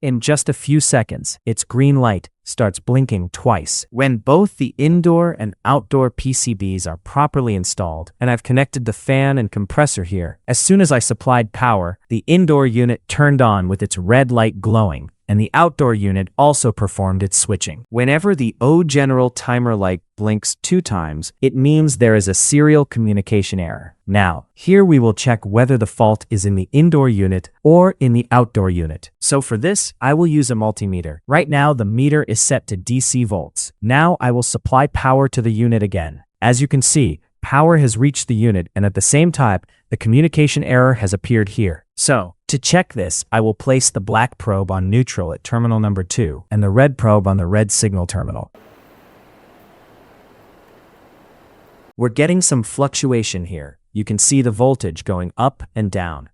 In just a few seconds, its green light starts blinking twice. When both the indoor and outdoor PCBs are properly installed, and I've connected the fan and compressor here, as soon as I supplied power, the indoor unit turned on with its red light glowing, and the outdoor unit also performed its switching. Whenever the O General timer light blinks 2 times, it means there is a serial communication error. Now, here we will check whether the fault is in the indoor unit or in the outdoor unit. So for this, I will use a multimeter. Right now, the meter is set to DC volts. Now I will supply power to the unit again. As you can see, power has reached the unit, and at the same time, the communication error has appeared here. So, to check this, I will place the black probe on neutral at terminal number 2 and the red probe on the red signal terminal. We're getting some fluctuation here. You can see the voltage going up and down.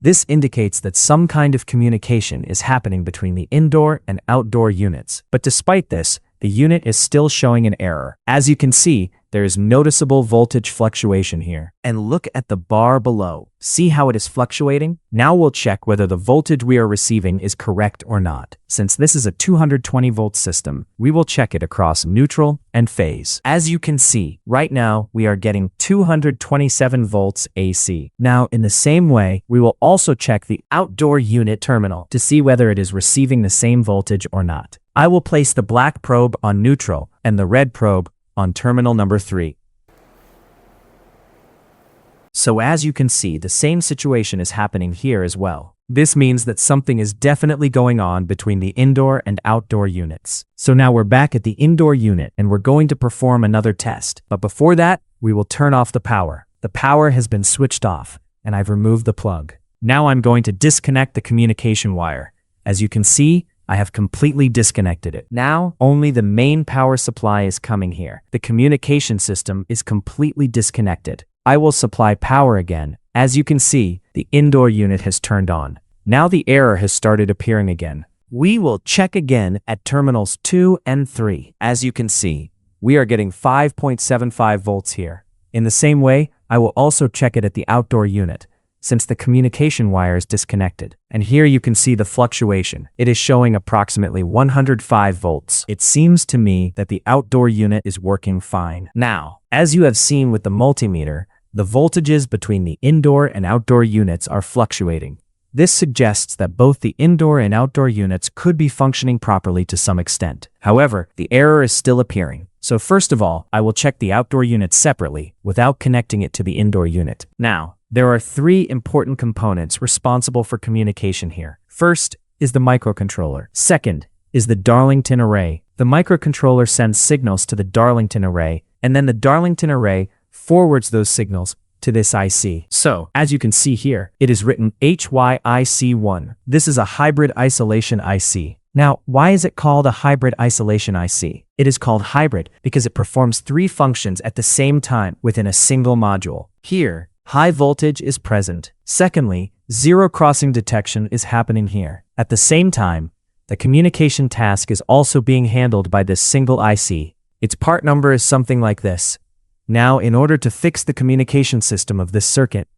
This indicates that some kind of communication is happening between the indoor and outdoor units. But despite this, the unit is still showing an error. As you can see, there is noticeable voltage fluctuation here. And look at the bar below. See how it is fluctuating? Now we'll check whether the voltage we are receiving is correct or not. Since this is a 220 volt system, we will check it across neutral and phase. As you can see, right now we are getting 227 volts AC. Now, in the same way, we will also check the outdoor unit terminal to see whether it is receiving the same voltage or not. I will place the black probe on neutral and the red probe on terminal number 3. So as you can see, the same situation is happening here as well. This means that something is definitely going on between the indoor and outdoor units. So now we're back at the indoor unit and we're going to perform another test. But before that, we will turn off the power. The power has been switched off and I've removed the plug. Now I'm going to disconnect the communication wire. As you can see, I have completely disconnected it. Now, only the main power supply is coming here. The communication system is completely disconnected. I will supply power again. As you can see, the indoor unit has turned on. Now the error has started appearing again. We will check again at terminals 2 and 3. As you can see, we are getting 5.75 volts here. In the same way, I will also check it at the outdoor unit, since the communication wire is disconnected. And here you can see the fluctuation. It is showing approximately 105 volts. It seems to me that the outdoor unit is working fine. Now, as you have seen with the multimeter, the voltages between the indoor and outdoor units are fluctuating. This suggests that both the indoor and outdoor units could be functioning properly to some extent. However, the error is still appearing. So first of all, I will check the outdoor unit separately without connecting it to the indoor unit. Now, there are 3 important components responsible for communication here. First is the microcontroller. Second is the Darlington array. The microcontroller sends signals to the Darlington array, and then the Darlington array forwards those signals to this IC. So, as you can see here, it is written HYIC1. This is a hybrid isolation IC. Now, why is it called a hybrid isolation IC? It is called hybrid because it performs 3 functions at the same time within a single module. Here, high voltage is present. Secondly, zero crossing detection is happening here. At the same time, the communication task is also being handled by this single IC. Its part number is something like this. Now, in order to fix the communication system of this circuit,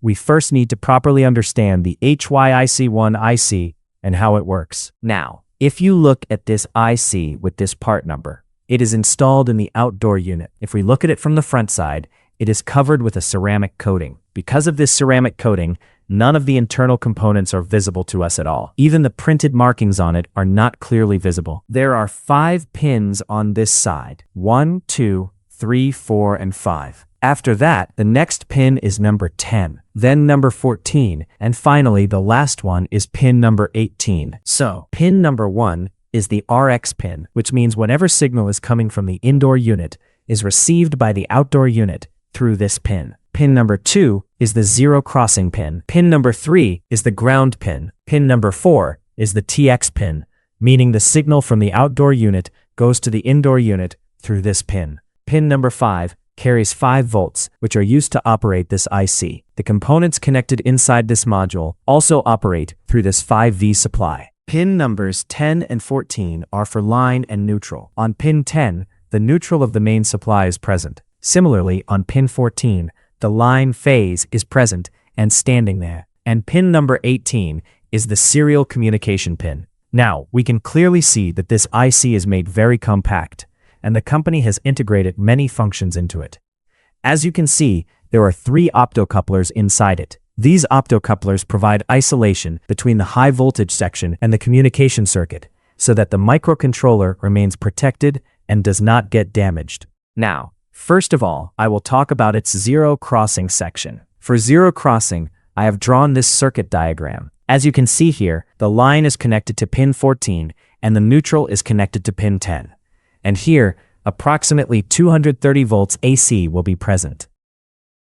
we first need to properly understand the HYIC1 IC and how it works. Now, if you look at this IC with this part number, it is installed in the outdoor unit. If we look at it from the front side, it is covered with a ceramic coating. Because of this ceramic coating, none of the internal components are visible to us at all. Even the printed markings on it are not clearly visible. There are 5 pins on this side. 1, 2, 3, 4, and 5. After that, the next pin is number 10, then number 14, and finally the last one is pin number 18. So, pin number 1 is the RX pin, which means whatever signal is coming from the indoor unit is received by the outdoor unit through this pin. Pin number 2 is the zero crossing pin. Pin number 3 is the ground pin. Pin number 4 is the TX pin, meaning the signal from the outdoor unit goes to the indoor unit through this pin. Pin number 5 carries 5 volts, which are used to operate this IC. The components connected inside this module also operate through this 5V supply. Pin numbers 10 and 14 are for line and neutral. On pin 10, the neutral of the main supply is present. Similarly, on pin 14, the line phase is present and standing there. And pin number 18 is the serial communication pin. Now, we can clearly see that this IC is made very compact, and the company has integrated many functions into it. As you can see, there are 3 optocouplers inside it. These optocouplers provide isolation between the high voltage section and the communication circuit, so that the microcontroller remains protected and does not get damaged. Now, first of all, I will talk about its zero crossing section. For zero crossing, I have drawn this circuit diagram. As you can see here, the line is connected to pin 14 and the neutral is connected to pin 10. And here, approximately 230 volts AC will be present.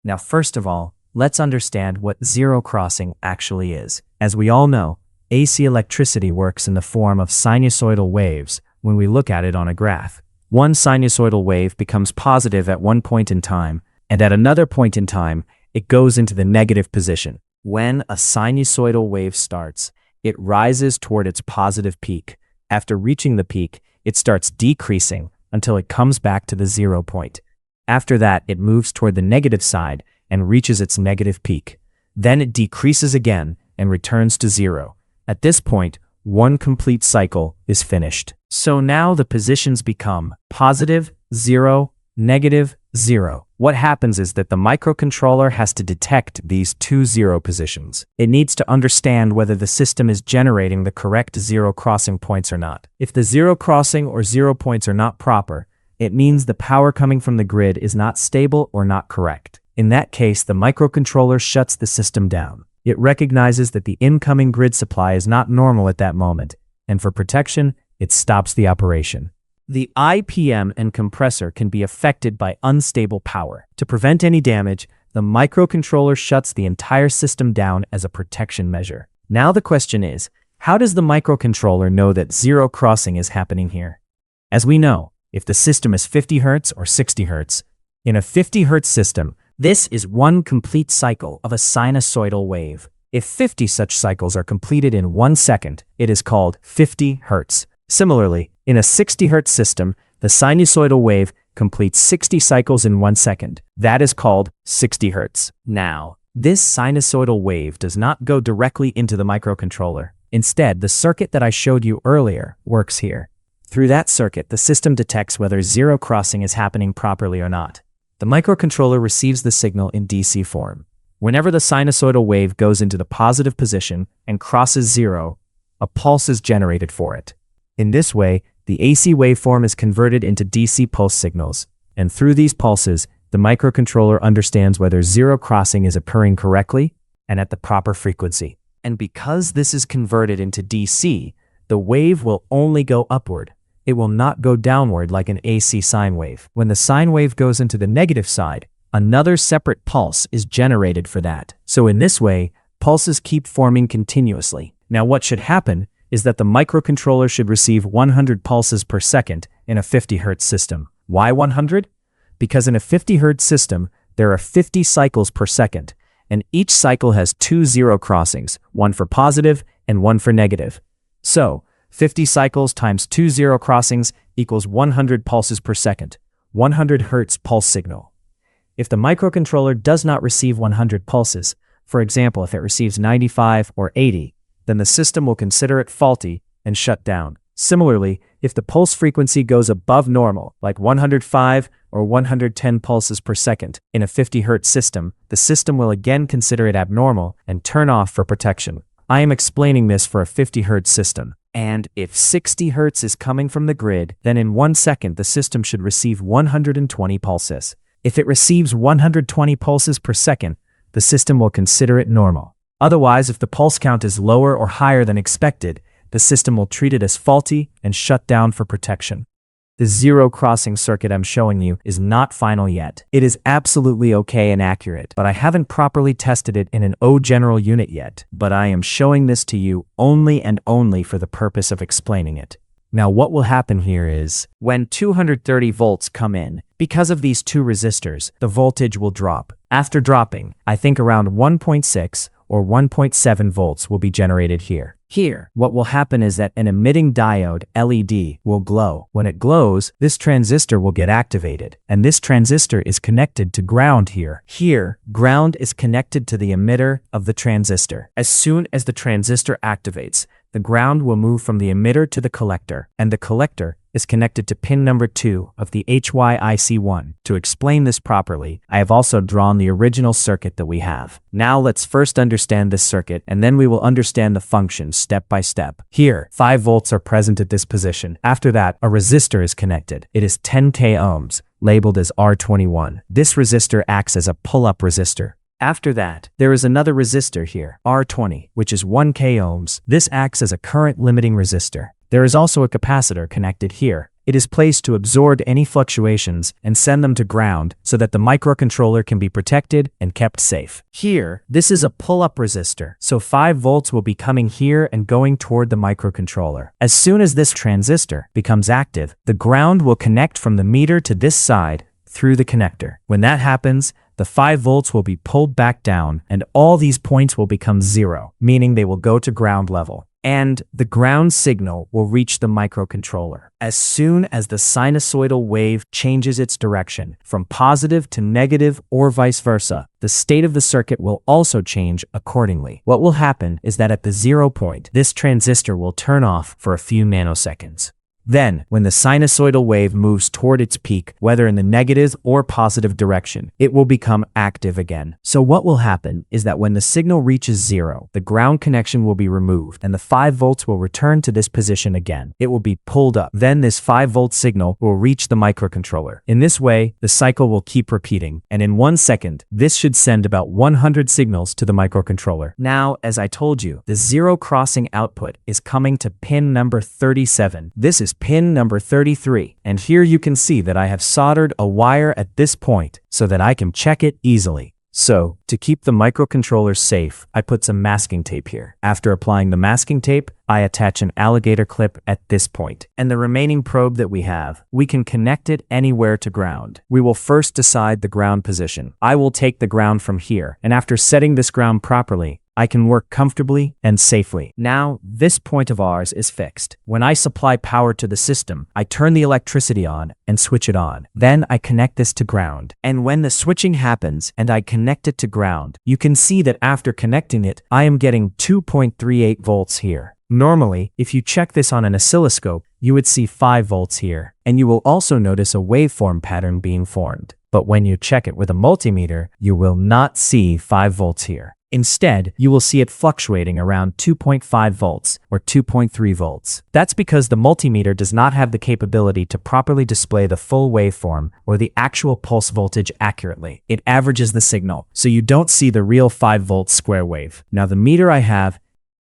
Now, first of all, let's understand what zero crossing actually is. As we all know, AC electricity works in the form of sinusoidal waves when we look at it on a graph. One sinusoidal wave becomes positive at one point in time, and at another point in time, it goes into the negative position. When a sinusoidal wave starts, it rises toward its positive peak. After reaching the peak, it starts decreasing until it comes back to the 0 point. After that, it moves toward the negative side and reaches its negative peak. Then it decreases again and returns to 0. At this point, one complete cycle is finished. So now the positions become positive, 0, negative, 0. What happens is that the microcontroller has to detect these 2 0 positions. It needs to understand whether the system is generating the correct zero crossing points or not. If the zero crossing or 0 points are not proper, it means the power coming from the grid is not stable or not correct. In that case, the microcontroller shuts the system down. It recognizes that the incoming grid supply is not normal at that moment, and for protection, it stops the operation. The IPM and compressor can be affected by unstable power. To prevent any damage, the microcontroller shuts the entire system down as a protection measure. Now the question is, how does the microcontroller know that zero crossing is happening here? As we know, if the system is 50 Hz or 60 Hz, in a 50 Hz system, this is one complete cycle of a sinusoidal wave. If 50 such cycles are completed in 1 second, it is called 50 Hz. Similarly, in a 60 Hz system, the sinusoidal wave completes 60 cycles in 1 second. That is called 60 Hz. Now, this sinusoidal wave does not go directly into the microcontroller. Instead, the circuit that I showed you earlier works here. Through that circuit, the system detects whether zero crossing is happening properly or not. The microcontroller receives the signal in DC form. Whenever the sinusoidal wave goes into the positive position and crosses 0, a pulse is generated for it. In this way, the AC waveform is converted into DC pulse signals, and through these pulses, the microcontroller understands whether zero crossing is occurring correctly and at the proper frequency. And because this is converted into DC, the wave will only go upward. It will not go downward like an AC sine wave. When the sine wave goes into the negative side, another separate pulse is generated for that. So in this way, pulses keep forming continuously. Now what should happen is that the microcontroller should receive 100 pulses per second in a 50 Hz system. Why 100? Because in a 50 Hz system, there are 50 cycles per second, and each cycle has 2 zero crossings, one for positive and one for negative. So, 50 cycles times 2 zero crossings equals 100 pulses per second, 100 Hz pulse signal. If the microcontroller does not receive 100 pulses, for example, if it receives 95 or 80, then the system will consider it faulty and shut down. Similarly, if the pulse frequency goes above normal, like 105 or 110 pulses per second in a 50 Hz system, the system will again consider it abnormal and turn off for protection. I am explaining this for a 50 Hz system. And if 60 Hz is coming from the grid, then in 1 second the system should receive 120 pulses. If it receives 120 pulses per second, the system will consider it normal. Otherwise, if the pulse count is lower or higher than expected, the system will treat it as faulty and shut down for protection. The zero crossing circuit I'm showing you is not final yet. It is absolutely okay and accurate, but I haven't properly tested it in an O General unit yet. But I am showing this to you only and only for the purpose of explaining it. Now what will happen here is, when 230 volts come in, because of these two resistors, the voltage will drop. After dropping, I think around 1.6 or 1.7 volts will be generated here. Here, what will happen is that an emitting diode, LED, will glow. When it glows, this transistor will get activated, and this transistor is connected to ground here. Here, ground is connected to the emitter of the transistor. As soon as the transistor activates, the ground will move from the emitter to the collector, and the collector is connected to pin number 2 of the HVAC1. To explain this properly, I have also drawn the original circuit that we have. Now let's first understand this circuit, and then we will understand the functions step by step. Here, 5 volts are present at this position. After that, a resistor is connected. It is 10k ohms, labeled as R21. This resistor acts as a pull-up resistor. After that, there is another resistor here, R20, which is 1k ohms. This acts as a current limiting resistor. There is also a capacitor connected here. It is placed to absorb any fluctuations and send them to ground so that the microcontroller can be protected and kept safe. Here, this is a pull-up resistor, so 5 volts will be coming here and going toward the microcontroller. As soon as this transistor becomes active, the ground will connect from the meter to this side through the connector. When that happens, the 5 volts will be pulled back down and all these points will become 0, meaning they will go to ground level. And the ground signal will reach the microcontroller. As soon as the sinusoidal wave changes its direction from positive to negative or vice versa, the state of the circuit will also change accordingly. What will happen is that at the 0 point, this transistor will turn off for a few nanoseconds. Then, when the sinusoidal wave moves toward its peak, whether in the negative or positive direction, it will become active again. So what will happen is that when the signal reaches 0, the ground connection will be removed and the 5 volts will return to this position again. It will be pulled up. Then this 5 volt signal will reach the microcontroller. In this way, the cycle will keep repeating, and in 1 second, this should send about 100 signals to the microcontroller. Now, as I told you, the zero crossing output is coming to pin number 37. This is pin number 33, and here you can see that I have soldered a wire at this point so that I can check it easily. So, to keep the microcontroller safe, I put some masking tape here. After applying the masking tape, I attach an alligator clip at this point. And the remaining probe that we have, we can connect it anywhere to ground. We will first decide the ground position. I will take the ground from here, and after setting this ground properly, I can work comfortably and safely. Now, this point of ours is fixed. When I supply power to the system, I turn the electricity on and switch it on. Then I connect this to ground. And when the switching happens and I connect it to ground, you can see that after connecting it, I am getting 2.38 volts here. Normally, if you check this on an oscilloscope, you would see 5 volts here, and you will also notice a waveform pattern being formed. But when you check it with a multimeter, you will not see 5 volts here. Instead, you will see it fluctuating around 2.5 volts or 2.3 volts. That's because the multimeter does not have the capability to properly display the full waveform or the actual pulse voltage accurately. It averages the signal, so you don't see the real 5 volt square wave. Now the meter I have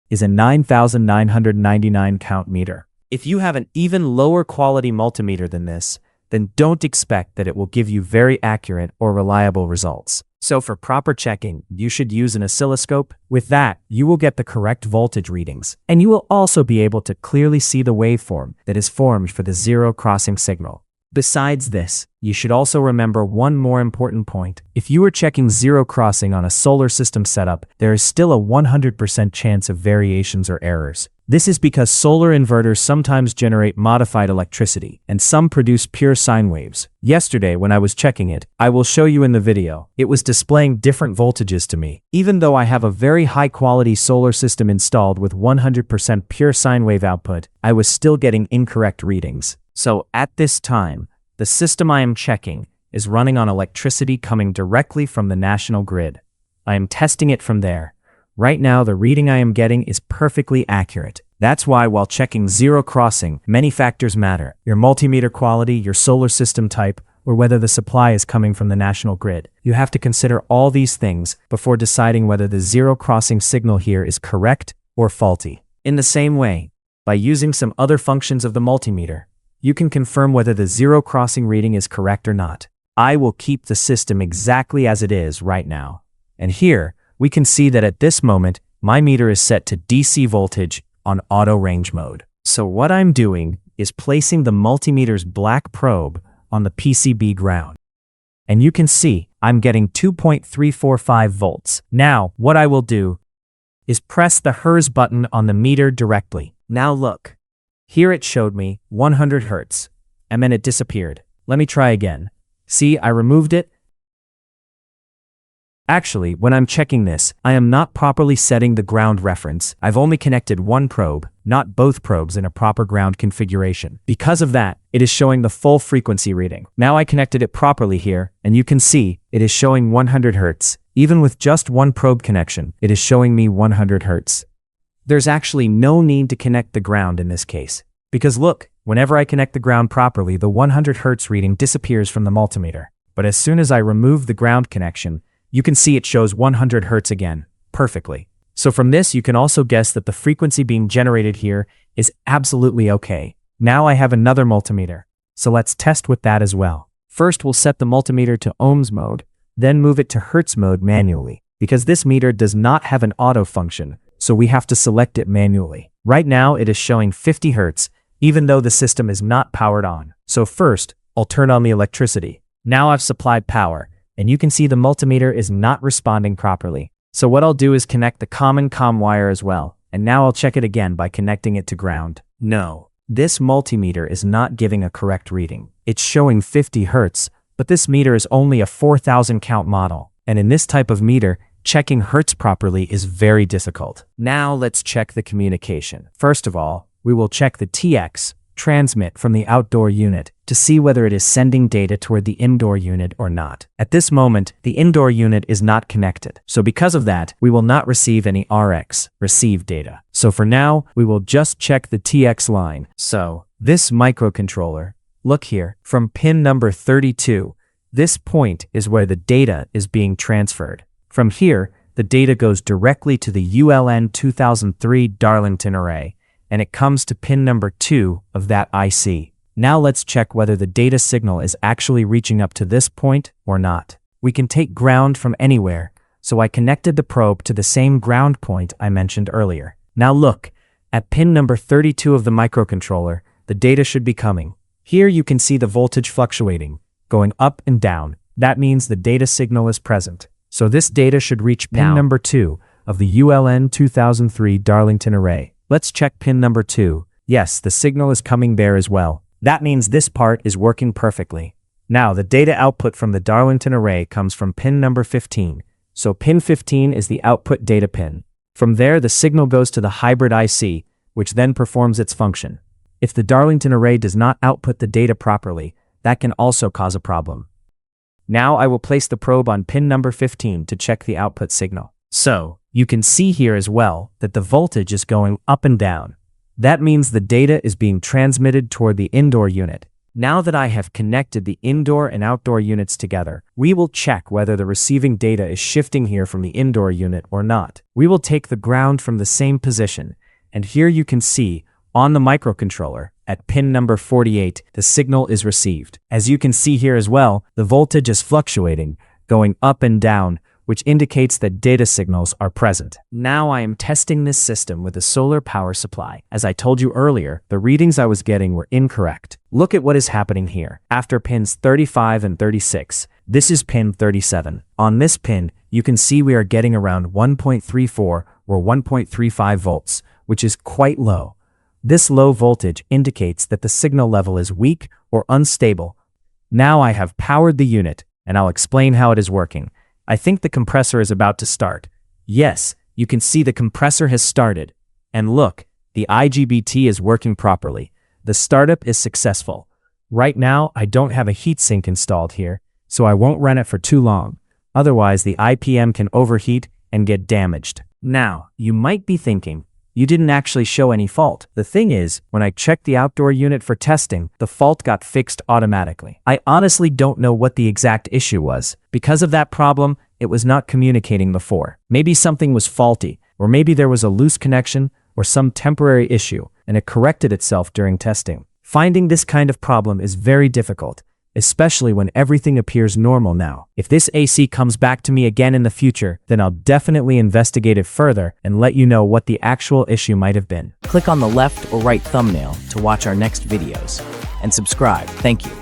is a 9999 count meter. If you have an even lower quality multimeter than this, then don't expect that it will give you very accurate or reliable results. So for proper checking, you should use an oscilloscope. With that, you will get the correct voltage readings, and you will also be able to clearly see the waveform that is formed for the zero crossing signal. Besides this, you should also remember one more important point. If you are checking zero crossing on a solar system setup, there is still a 100% chance of variations or errors. This is because solar inverters sometimes generate modified electricity, and some produce pure sine waves. Yesterday, when I was checking it, I will show you in the video, it was displaying different voltages to me. Even though I have a very high-quality solar system installed with 100% pure sine wave output, I was still getting incorrect readings. So at this time, the system I am checking is running on electricity coming directly from the national grid. I am testing it from there. Right now, the reading I am getting is perfectly accurate. That's why while checking zero crossing, many factors matter. Your multimeter quality, your solar system type, or whether the supply is coming from the national grid. You have to consider all these things before deciding whether the zero crossing signal here is correct or faulty. In the same way, by using some other functions of the multimeter, you can confirm whether the zero crossing reading is correct or not. I will keep the system exactly as it is right now. And here, we can see that at this moment, my meter is set to DC voltage on auto range mode. So what I'm doing is placing the multimeter's black probe on the PCB ground. and you can see I'm getting 2.345 volts. Now, what I will do is press the HERS button on the meter directly. Now look. Here it showed me 100 Hertz, and then it disappeared. Let me try again. See, I removed it. Actually, when I'm checking this, I am not properly setting the ground reference. I've only connected one probe, not both probes in a proper ground configuration. Because of that, it is showing the full frequency reading. Now I connected it properly here, and you can see it is showing 100 Hertz. Even with just one probe connection, it is showing me 100 Hertz. There's actually no need to connect the ground in this case. Because look, whenever I connect the ground properly, the 100 Hertz reading disappears from the multimeter. But as soon as I remove the ground connection, you can see it shows 100 Hertz again, perfectly. So from this, you can also guess that the frequency being generated here is absolutely okay. Now I have another multimeter, so let's test with that as well. First, we'll set the multimeter to ohms mode, then move it to Hertz mode manually. Because this meter does not have an auto function, so we have to select it manually. Right now, it is showing 50 Hertz, even though the system is not powered on. So first, I'll turn on the electricity. Now I've supplied power, and you can see the multimeter is not responding properly. So what I'll do is connect the common COM wire as well, and now I'll check it again by connecting it to ground. No, this multimeter is not giving a correct reading. It's showing 50 Hertz, but this meter is only a 4000 count model, and in this type of meter, checking Hertz properly is very difficult. Now let's check the communication. First of all, we will check the TX, transmit from the outdoor unit, to see whether it is sending data toward the indoor unit or not. At this moment, the indoor unit is not connected, so because of that, we will not receive any RX, receive data. So for now, we will just check the TX line. So, this microcontroller, look here, from pin number 32, this point is where the data is being transferred. From here, the data goes directly to the ULN 2003 Darlington array, and it comes to pin number 2 of that IC. Now let's check whether the data signal is actually reaching up to this point or not. We can take ground from anywhere, so I connected the probe to the same ground point I mentioned earlier. Now look, at pin number 32 of the microcontroller, the data should be coming. Here you can see the voltage fluctuating, going up and down. That means the data signal is present. So this data should reach pin number 2 of the ULN 2003 Darlington array. Let's check pin number 2. Yes, the signal is coming there as well. That means this part is working perfectly. Now, the data output from the Darlington array comes from pin number 15. So pin 15 is the output data pin. From there, the signal goes to the hybrid IC, which then performs its function. If the Darlington array does not output the data properly, that can also cause a problem. Now I will place the probe on pin number 15 to check the output signal. So, you can see here as well that the voltage is going up and down. That means the data is being transmitted toward the indoor unit. Now that I have connected the indoor and outdoor units together, we will check whether the receiving data is shifting here from the indoor unit or not. We will take the ground from the same position, and here you can see, on the microcontroller, at pin number 48, the signal is received. As you can see here as well, the voltage is fluctuating, going up and down, which indicates that data signals are present. Now I am testing this system with a solar power supply. As I told you earlier, the readings I was getting were incorrect. Look at what is happening here. After pins 35 and 36, this is pin 37. On this pin, you can see we are getting around 1.34 or 1.35 volts, which is quite low. This low voltage indicates that the signal level is weak or unstable. Now I have powered the unit, and I'll explain how it is working. I think the compressor is about to start. Yes, you can see the compressor has started. And look, the IGBT is working properly. The startup is successful. Right now, I don't have a heatsink installed here, so I won't run it for too long. Otherwise, the IPM can overheat and get damaged. Now, you might be thinking, you didn't actually show any fault. The thing is, when I checked the outdoor unit for testing, the fault got fixed automatically. I honestly don't know what the exact issue was. Because of that problem, it was not communicating before. Maybe something was faulty, or maybe there was a loose connection or some temporary issue, and it corrected itself during testing. Finding this kind of problem is very difficult, especially when everything appears normal now. If this AC comes back to me again in the future, then I'll definitely investigate it further and let you know what the actual issue might have been. Click on the left or right thumbnail to watch our next videos, and subscribe. Thank you.